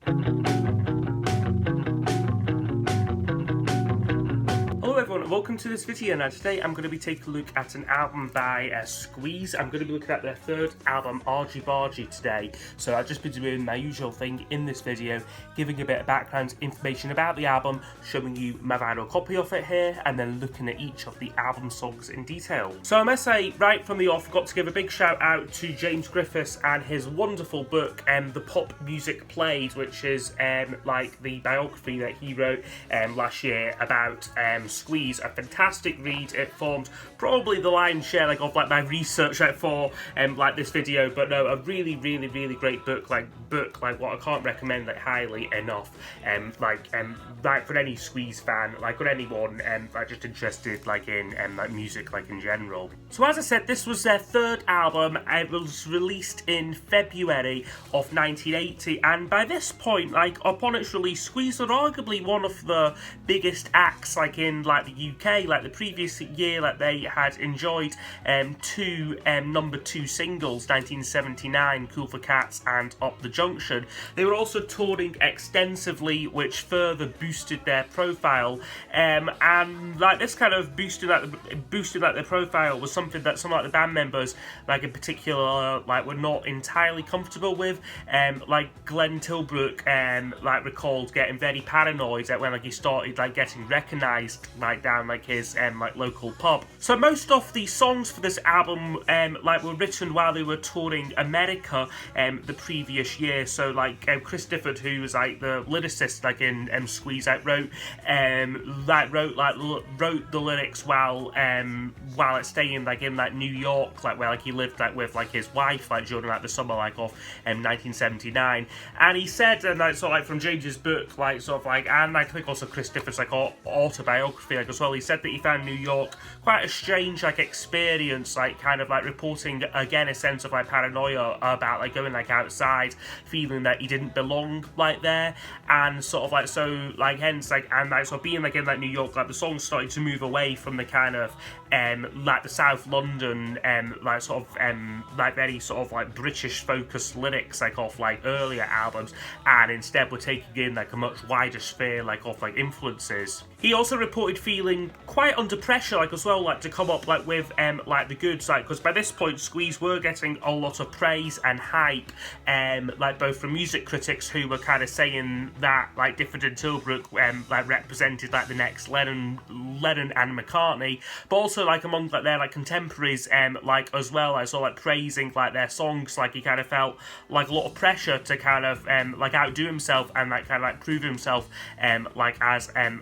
Hello everyone, welcome to this video. Now today I'm going to be taking a look at an album by Squeeze. I'm going to be looking at their third album, Argybargy, today. So I've just been doing my usual thing in this video, giving a bit of background information about the album, showing you my vinyl copy of it here, and then looking at each of the album songs in detail. So I must say, right from the off, I've got to give a big shout out to James Griffiths and his wonderful book, The Pop Music Played, which is like the biography that he wrote last year about Squeeze. A fantastic read. It formed probably the lion's share of my research for this video, but no, a really great book, like what I can't recommend highly enough. For any Squeeze fan, or anyone just interested in music in general. So as I said, this was their third album. It was released in February of 1980, and by this point, upon its release, Squeeze were arguably one of the biggest acts in the UK. The previous year, they had enjoyed two number 2 singles, 1979, Cool for Cats and Up the Junction. They were also touring extensively, which further boosted their profile, and this kind of boosted their profile was something that some of the band members, in particular, were not entirely comfortable with. Glenn Tilbrook recalled getting very paranoid when he started getting recognised down his local pub. So most of the songs for this album were written while they were touring America the previous year. So Chris Difford, who was the lyricist in Squeeze, wrote the lyrics while staying in New York, where he lived with his wife during the summer of 1979. And he said, and from James's book, and I think also Chris Difford's autobiography as well, he said that he found New York quite a strange experience, reporting again a sense of paranoia about going outside, feeling that he didn't belong there, and hence being in New York, the songs started to move away from the kind of the South London very British focused lyrics of earlier albums, and instead were taking in a much wider sphere of influences. He also reported feeling quite under pressure as well to come up with the goods, because by this point Squeeze were getting a lot of praise and hype, both from music critics who were kind of saying that Difford and Tilbrook represented the next Lennon and McCartney, but also among their contemporaries as well. I saw praising their songs. He kind of felt a lot of pressure to kind of outdo himself and prove himself as a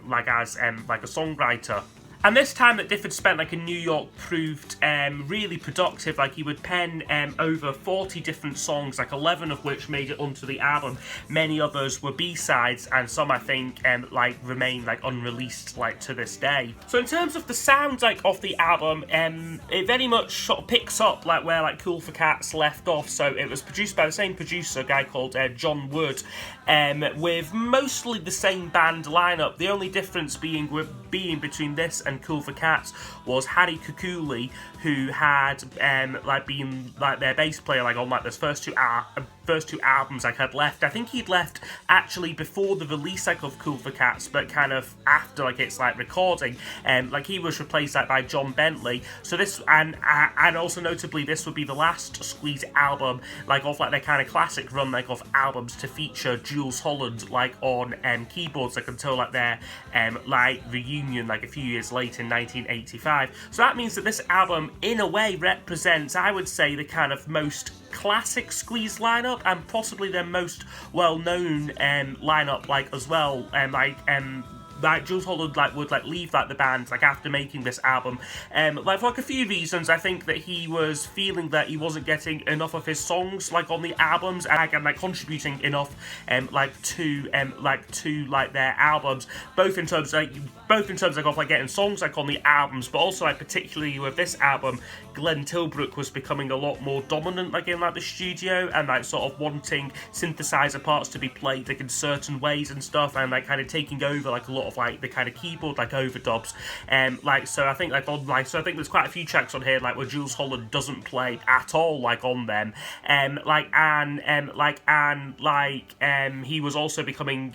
songwriter. And this time that Difford spent in New York proved really productive. He would pen over 40 different songs, 11 of which made it onto the album. Many others were B-sides, and some I think remain unreleased to this day. So in terms of the sound of the album, it very much sort of picks up where Cool for Cats left off. So it was produced by the same producer, a guy called John Wood, with mostly the same band lineup. The only difference being between this and Cool for Cats was Harry Kukuli, who had been their bass player on those first two albums had left. I think he'd left actually before the release of Cool for Cats, but kind of after its recording. He was replaced by John Bentley. So this and also notably this would be the last Squeeze album of their kind of classic run of albums to feature Jules Holland on keyboards until their reunion a few years later in 1985. So that means that this album in a way represents, I would say, the kind of most classic Squeeze lineup and possibly their most well-known lineup as well. Jules Holland would leave the band after making this album for a few reasons. I think that he was feeling that he wasn't getting enough of his songs on the albums and contributing enough to their albums, both in terms of getting songs on the albums, but also particularly with this album, Glenn Tilbrook was becoming a lot more dominant in the studio, and sort of wanting synthesizer parts to be played in certain ways and stuff, and kind of taking over a lot sort of like the kind of keyboard like overdubs. So I think there's quite a few tracks on here like where Jules Holland doesn't play at all like on them. He was also becoming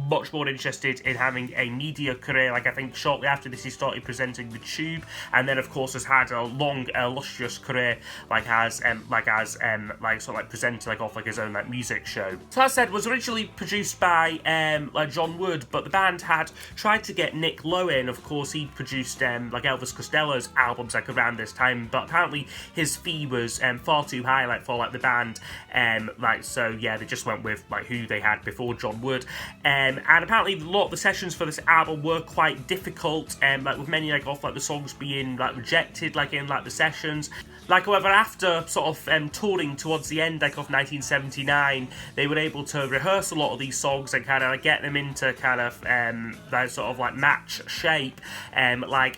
much more interested in having a media career. Like I think shortly after this he started presenting the Tube, and then of course has had a long illustrious career presenting off like his own like music show. So as I said, was originally produced by John Wood, but the band had tried to get Nick Lowe in. Of course, he produced Elvis Costello's albums like around this time, but apparently his fee was far too high for the band. So yeah, they just went with who they had before John Wood. And apparently a lot of the sessions for this album were quite difficult, with many the songs being rejected in the sessions. However, after sort of touring towards the end of 1979, they were able to rehearse a lot of these songs and kind of get them into kind of match shape, by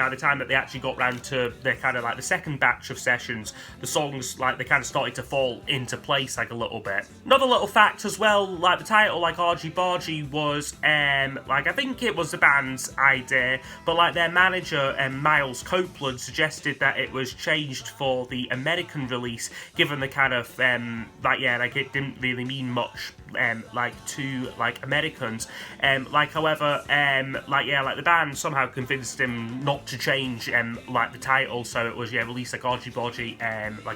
the time that they actually got round to the kind of the second batch of sessions, the songs they kind of started to fall into place a little bit. Another little fact as well, the title Argybargy was I think it was the band's idea, but their manager Miles Copeland suggested that it was changed for the American release, given the kind of it didn't really mean much to Americans. However, the band somehow convinced him not to change the title, so it was released Argybargy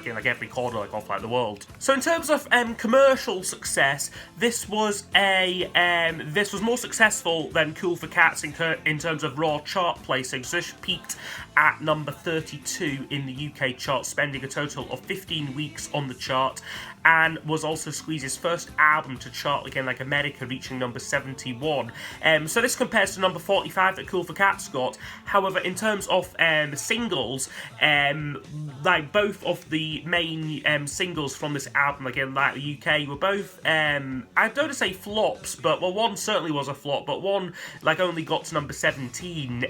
in every corner of the world. So in terms of commercial success, this was more successful than Cool for Cats in terms of raw chart placings. So this peaked at number 32 in the UK chart, spending a total of 15 weeks on the chart, and was also Squeeze's first album to chart America, reaching number 71. So this compares to number 45 that Cool for Cats got. However, in terms of singles, both of the main singles from this album, the UK, were both I don't want to say flops, but one certainly was a flop, but one only got to number 17.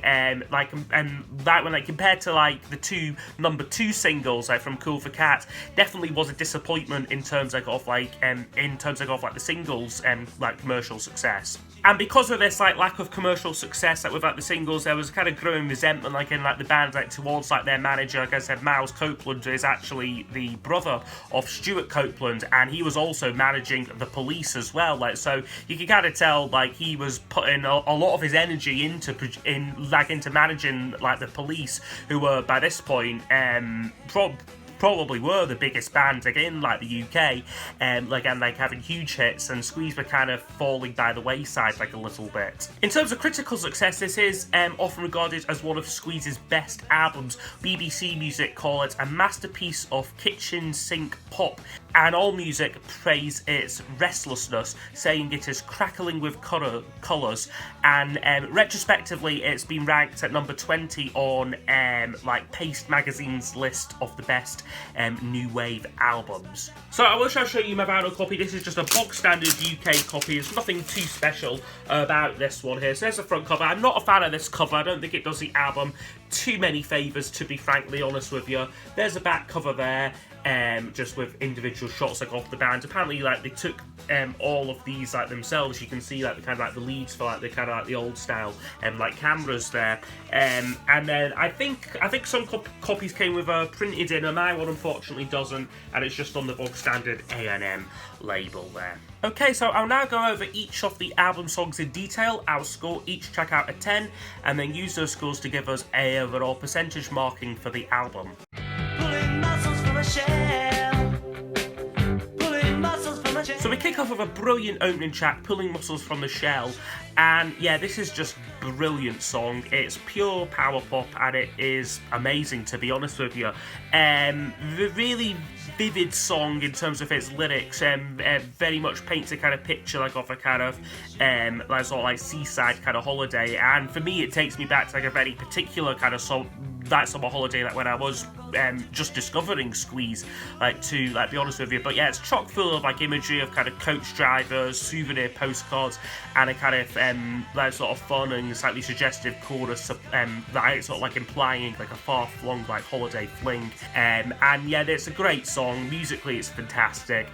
When compared to the two number 2 singles from Cool for Cats, definitely was a disappointment in terms of the singles commercial success. And because of this lack of commercial success with the singles, there was kind of growing resentment in the band towards their manager. Like I said, Miles Copeland is actually the brother of Stuart Copeland, and he was also managing the Police as well. So you can kind of tell he was putting a lot of his energy into managing the Police, who were by this point probably were the biggest band in the UK, and having huge hits, and Squeeze were kind of falling by the wayside a little bit. In terms of critical success, this is often regarded as one of Squeeze's best albums. BBC Music call it a masterpiece of kitchen sink pop, and AllMusic praise its restlessness, saying it is crackling with colours, and retrospectively it's been ranked at number 20 on Paste Magazine's list of the best new wave albums. So I wish I'd show you my vinyl copy. This is just a bog standard UK copy. There's nothing too special about this one here. So there's the front cover. I'm not a fan of this cover. I don't think it does the album too many favours, to be frankly honest with you. There's a back cover there, just with individual shots off the band. Apparently they took all of these themselves. You can see the kind of the leads for the kind of the old style cameras there, and then I think some copies came with a printed in, and my one unfortunately doesn't, and it's just on the bog standard A&M label there. Okay, so I'll now go over each of the album songs in detail. I'll score each track out of 10, and then use those scores to give us a overall percentage marking for the album. So we kick off with a brilliant opening track, Pulling Muscles from the Shell, and yeah, this is just a brilliant song. It's pure power pop, and it is amazing, to be honest with you. The really vivid song in terms of its lyrics, very much paints a kind of picture of a kind of seaside kind of holiday, and for me it takes me back to a very particular kind of summer holiday when I was just discovering Squeeze, like, to like be honest with you. But yeah, it's chock full of like imagery of kind of coach drivers, souvenir postcards, and a kind of like sort of fun and slightly suggestive chorus that sort of like implying like a far-flung like holiday fling. And yeah, it's a great song. Musically, it's fantastic.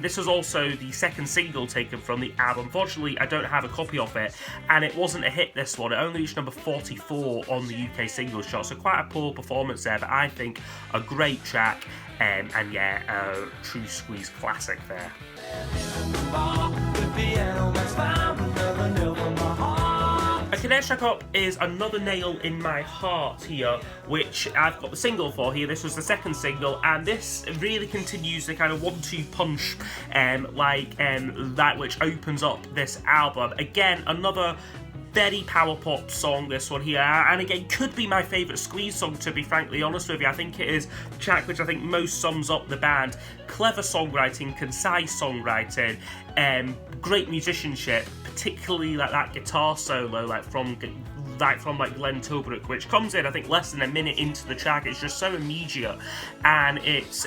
This was also the second single taken from the album. Unfortunately, I don't have a copy of it, and it wasn't a hit, this one. It only reached number 44 on the UK singles chart, so quite a poor performance there, but I think a great track, and yeah, a true Squeeze classic there. Okay, next track up is Another Nail in My Heart here, which I've got the single for here. This was the second single, and this really continues the kind of 1-2 punch, that which opens up this album. Again, another very power pop song, this one here, and again could be my favourite Squeeze song, to be frankly honest with you. I think it is the track which I think most sums up the band. Clever songwriting, concise songwriting, great musicianship, particularly like that guitar solo from Glenn Tilbrook, which comes in I think less than a minute into the track. It's just so immediate, and it's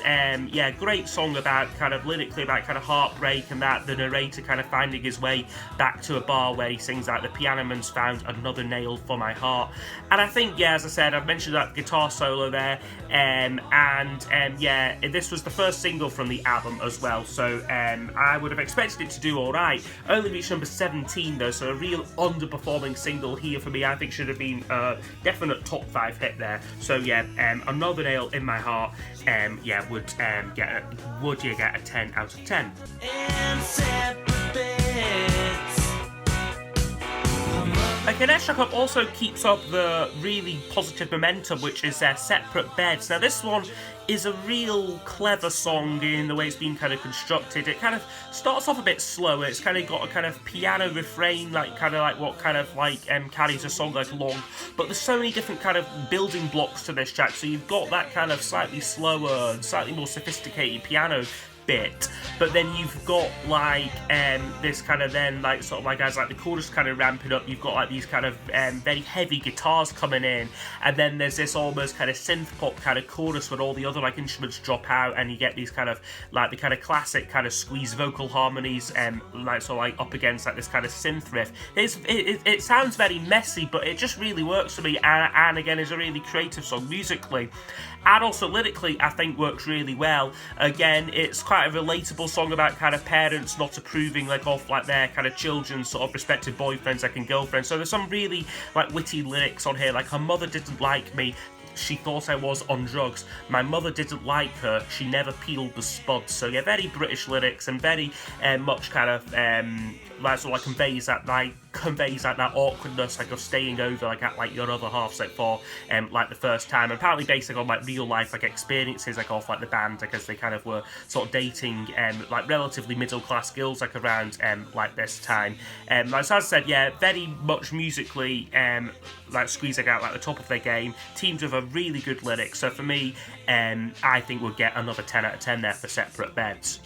great song about kind of lyrically about kind of heartbreak, and that the narrator kind of finding his way back to a bar where he sings like the piano man's found another nail for my heart. And I think, as I said, I've mentioned that guitar solo there, this was the first single from the album as well, so I would have expected it to do alright. Only reached number 17 though, so a real underperforming single here for me. I think should have been a definite top 5 hit there. So yeah, Another Nail in My Heart, would you get a 10 out of 10? Okay, next track up also keeps up the really positive momentum, which is Separate Beds. Now this one is a real clever song in the way it's been kind of constructed. It kind of starts off a bit slower. It's kind of got a kind of piano refrain, carries a song like along. But there's so many different kind of building blocks to this track. So you've got that kind of slightly slower and slightly more sophisticated piano bit, but then you've got this kind of then as the chorus kind of ramping up, you've got like these kind of very heavy guitars coming in, and then there's this almost kind of synth pop kind of chorus where all the other instruments drop out, and you get these kind of the kind of classic kind of Squeeze vocal harmonies up against this kind of synth riff. It sounds very messy, but it just really works for me, and again is a really creative song musically. And also lyrically, I think works really well. Again, it's quite a relatable song about kind of parents not approving of their kind of children's sort of respective boyfriends and girlfriends. So there's some really witty lyrics on here, her mother didn't like me, she thought I was on drugs. My mother didn't like her, she never peeled the spuds. So yeah, very British lyrics, and very much kind of conveys that awkwardness of staying over at your other half for the first time, and apparently based on real life experiences of the band, as they kind of were sort of dating relatively middle class girls around this time. So as I said, yeah, very much musically squeezing out the top of their game, teamed with a really good lyric. So for me, I think we'll get another 10 out of 10 there for Separate Beds.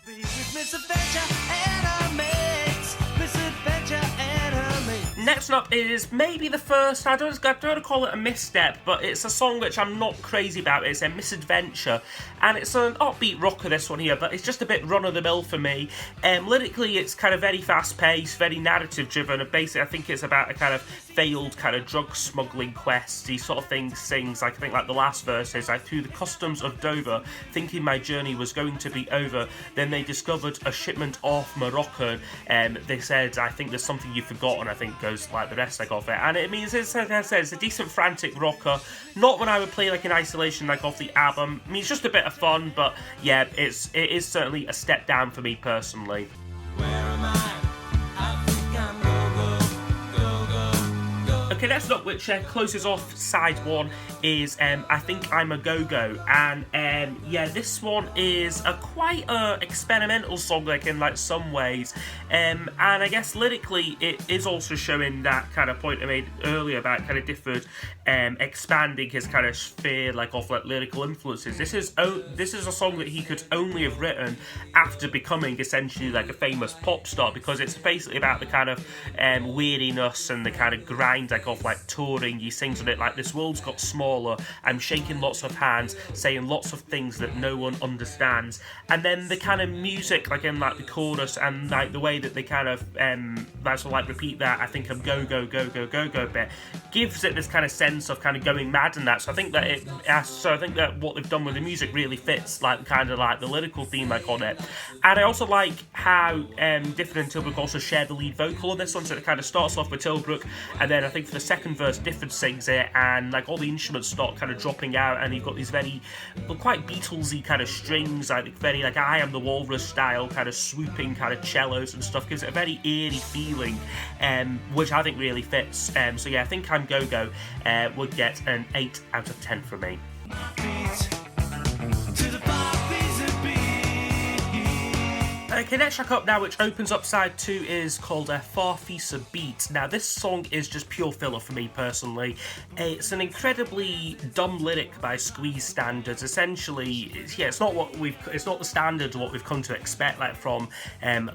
Next up is maybe the first, I don't want to call it a misstep, but it's a song which I'm not crazy about. It's a Misadventure, and it's an upbeat rocker, this one here, but it's just a bit run-of-the-mill for me. Lyrically, it's kind of very fast-paced, very narrative-driven, and basically I think it's about a kind of failed kind of drug smuggling quest. He sort of sings, I think the last verse is, through the customs of Dover, thinking my journey was going to be over, then they discovered a shipment off Morocco, and they said, I think there's something you've forgotten, I think goes the rest of it. And it means, as I said, it's a decent frantic rocker, not when I would play in isolation off the album. I mean, it's just a bit of fun, but yeah, it is certainly a step down for me personally. Where am I? I think I'm go. Okay, next up, which closes off side one, is I Think I'm a Go-Go, and this one is a quite experimental song in some ways, and I guess lyrically it is also showing that kind of point I made earlier about kind of differed expanding his kind of sphere of lyrical influences. This is a song that he could only have written after becoming essentially a famous pop star, because it's basically about the kind of weariness and the kind of grind of like touring. He sings on it like, "This world's got smaller, I'm shaking lots of hands, saying lots of things that no one understands." And then the kind of music, like in like the chorus and like the way that they kind of that's like repeat that, "I think I'm go go go go go go" bit, gives it this kind of sense of kind of going mad and that. So I think that what they've done with the music really fits like kind of like the lyrical theme like on it. And I also like how Difford and Tilbrook also share the lead vocal on this one. So it kind of starts off with Tilbrook, and then I think for the second verse Difford sings it, and like all the instruments start kind of dropping out, and you've got these very quite Beatlesy kind of strings, like very like I Am the Walrus style kind of swooping kind of cellos and stuff. Gives it a very eerie feeling, which I think really fits. So yeah, I think I'm Go Go would get an 8 out of 10 from me. Okay, next track up now, which opens up side 2, is called Farfisa Beat. Now, this song is just pure filler for me personally. It's an incredibly dumb lyric by Squeeze standards. Essentially, it's not the standard of what we've come to expect, like from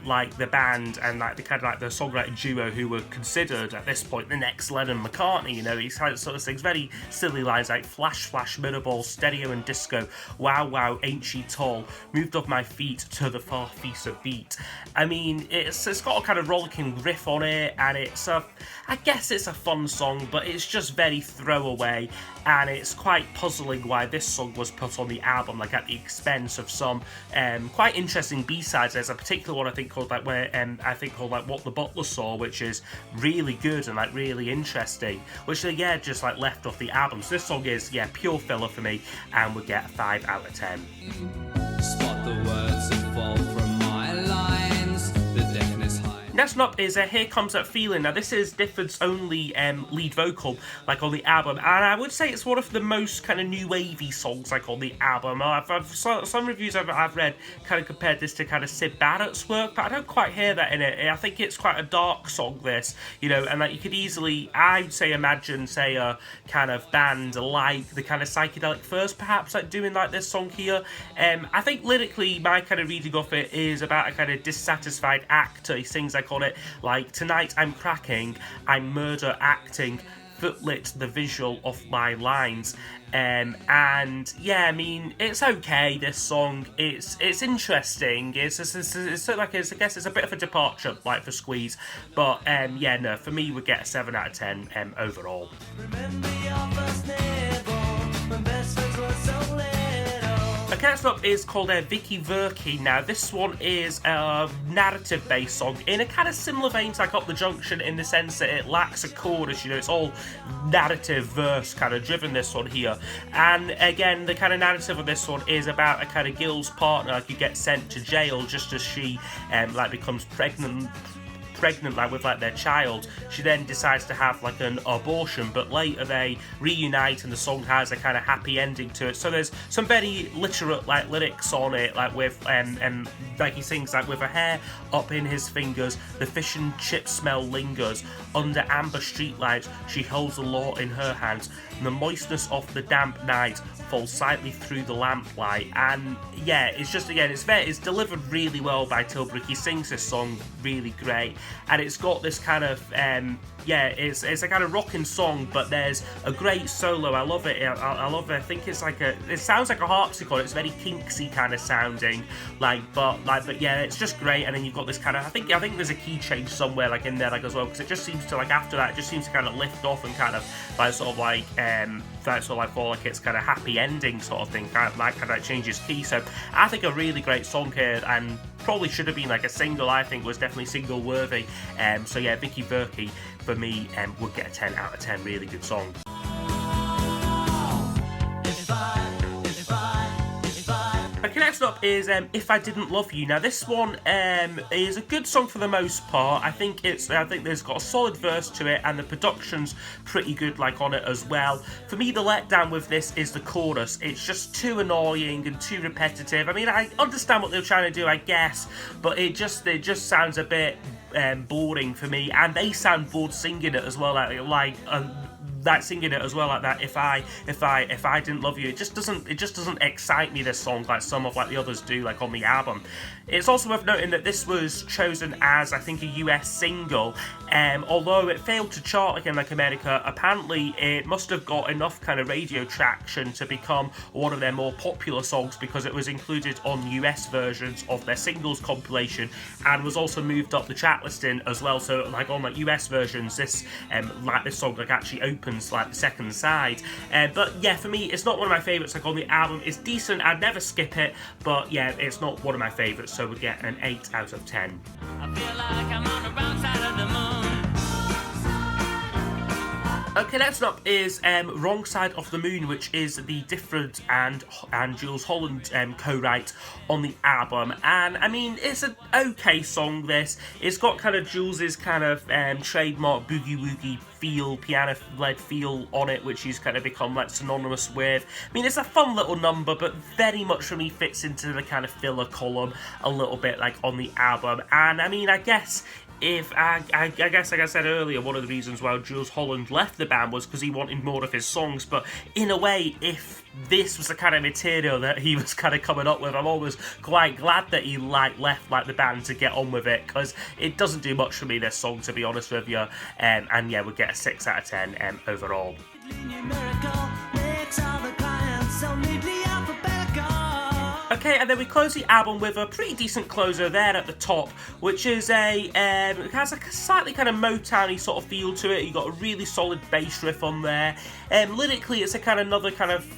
like the band and like the kind of like the songwriting duo who were considered at this point the next Lennon McCartney. You know, he sort of sings very silly lines like "Flash, flash, mirrorball, stereo and disco. Wow, wow, ain't she tall? Moved off my feet to the Farfisa Beat." I mean, it's got a kind of rollicking riff on it, and I guess it's a fun song, but it's just very throwaway, and it's quite puzzling why this song was put on the album, like at the expense of some quite interesting B-sides. There's a particular one I think called like What the Butler Saw, which is really good and like really interesting, which just like left off the album. So this song is pure filler for me, and would get a 5 out of 10. Spot the words that fall from my lines, the deafness high. Next one up is Here Comes That Feeling. Now this is Difford's only lead vocal like on the album, and I would say it's one of the most kind of new wavy songs like on the album. Some reviews I've read kind of compared this to kind of Syd Barrett's work, but I don't quite hear that in it. I think it's quite a dark song, this, you know, and like you could easily, I would say, imagine say a kind of band like the kind of Psychedelic Furs perhaps like doing like this song here. I think lyrically my kind of reading of it is about a kind of dissatisfied actor. He sings like on it like, "Tonight I'm cracking, I'm murder acting, footlit the visual of my lines." And yeah, I mean, it's okay, this song. It's interesting. I guess it's a bit of a departure like for Squeeze, but no, for me would get a 7 out of 10 overall. Remember your first nibble, when best friends were so little. Okay, next up is called Vicky Verky. Now, this one is a narrative-based song in a kind of similar vein to like Up the Junction, in the sense that it lacks a chorus, you know, it's all narrative verse kind of driven, this one here. And again, the kind of narrative of this one is about a kind of girl's partner who gets sent to jail just as she like becomes pregnant like with like their child. She then decides to have like an abortion, but later they reunite and the song has a kind of happy ending to it. So there's some very literate like lyrics on it, like with like he sings like, "With her hair up in his fingers, the fish and chip smell lingers. Under amber streetlights, she holds the law in her hands. And the moistness of the damp night falls slightly through the lamplight." And yeah, it's just, again, it's delivered really well by Tilbrook. He sings this song really great, and it's got this kind of it's a kind of rocking song, but there's a great solo. I love it. I love it. I think it's like it sounds like a harpsichord. It's very Kinksy kind of sounding, but yeah, it's just great. And then you've got this kind of, I think there's a key change somewhere like in there like as well, because it just seems to like after that, it just seems to kind of lift off and kind of like sort of like for like it's kind of happy ending sort of thing, kind of changes key. So I think a really great song here, and probably should have been like a single. I think was definitely single worthy. So yeah, Vicky Verky for me would get a 10 out of 10. Really good song. Okay, next up is If I Didn't Love You. Now this one is a good song for the most part. I think there's got a solid verse to it, and the production's pretty good like on it as well. For me, the letdown with this is the chorus. It's just too annoying and too repetitive. I mean, I understand what they're trying to do, I guess, but it just sounds a bit boring for me, and they sound bored singing it as well, like like singing it as well, like that. If I didn't love you, it just doesn't excite me, this song, like some of like the others do, like on the album. It's also worth noting that this was chosen as, I think, a US single, although it failed to chart like in like America. Apparently it must have got enough kind of radio traction to become one of their more popular songs, because it was included on US versions of their singles compilation, and was also moved up the chart listing as well. So like on like US versions, this song like actually opens like the second side. But yeah, for me, it's not one of my favourites like on the album. It's decent, I'd never skip it, but yeah, it's not one of my favourites, so we get an 8 out of 10. I feel like I'm on the wrong side of the moon. Okay, next up is Wrong Side of the Moon, which is the Different and Jools Holland co-write on the album. And I mean, it's an okay song, this. It's got kind of Jools' kind of trademark boogie-woogie feel, piano-led feel on it, which he's kind of become like synonymous with. I mean, it's a fun little number, but very much for me fits into the kind of filler column a little bit like on the album. And I mean, I guess I guess, like I said earlier, one of the reasons why Jools Holland left the band was because he wanted more of his songs. But in a way, if this was the kind of material that he was kind of coming up with, I'm always quite glad that he left the band to get on with it, because it doesn't do much for me, this song, to be honest with you. And yeah, we'll get a 6 out of 10 overall. Okay, and then we close the album with a pretty decent closer there at the top, which is it has a slightly kind of Motown-y sort of feel to it. You got a really solid bass riff on there. Lyrically, it's a kind of another kind of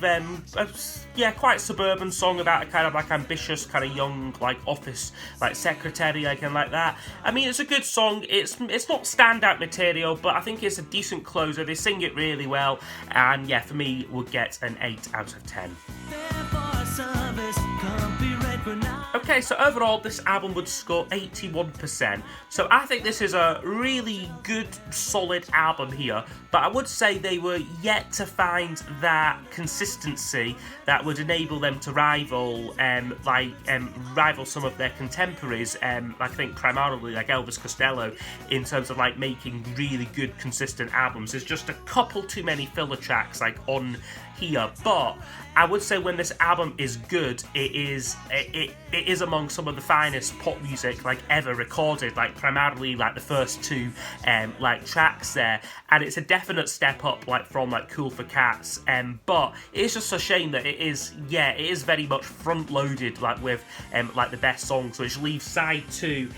quite suburban song about a kind of like ambitious kind of young like office like secretary like and like that. I mean, it's a good song. It's not standout material, but I think it's a decent closer. They sing it really well, and yeah, for me, we'll get an 8 out of 10. Okay, so overall, this album would score 81%. So I think this is a really good, solid album here, but I would say they were yet to find that consistency that would enable them to rival some of their contemporaries. I think primarily like Elvis Costello, in terms of like making really good, consistent albums. There's just a couple too many filler tracks like on here, but I would say when this album is good, it is among some of the finest pop music like ever recorded, like primarily like the first two like tracks there, and it's a definite step up like from like Cool for Cats, but it's just a shame that it is very much front loaded like with like the best songs, which leaves side 2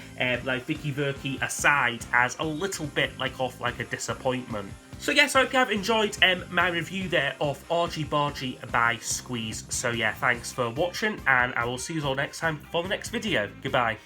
like Vicky Verky aside as a little bit like off like a disappointment. So yes, I hope you have enjoyed my review there of Argybargy by Squeeze. So yeah, thanks for watching, and I will see you all next time for the next video. Goodbye.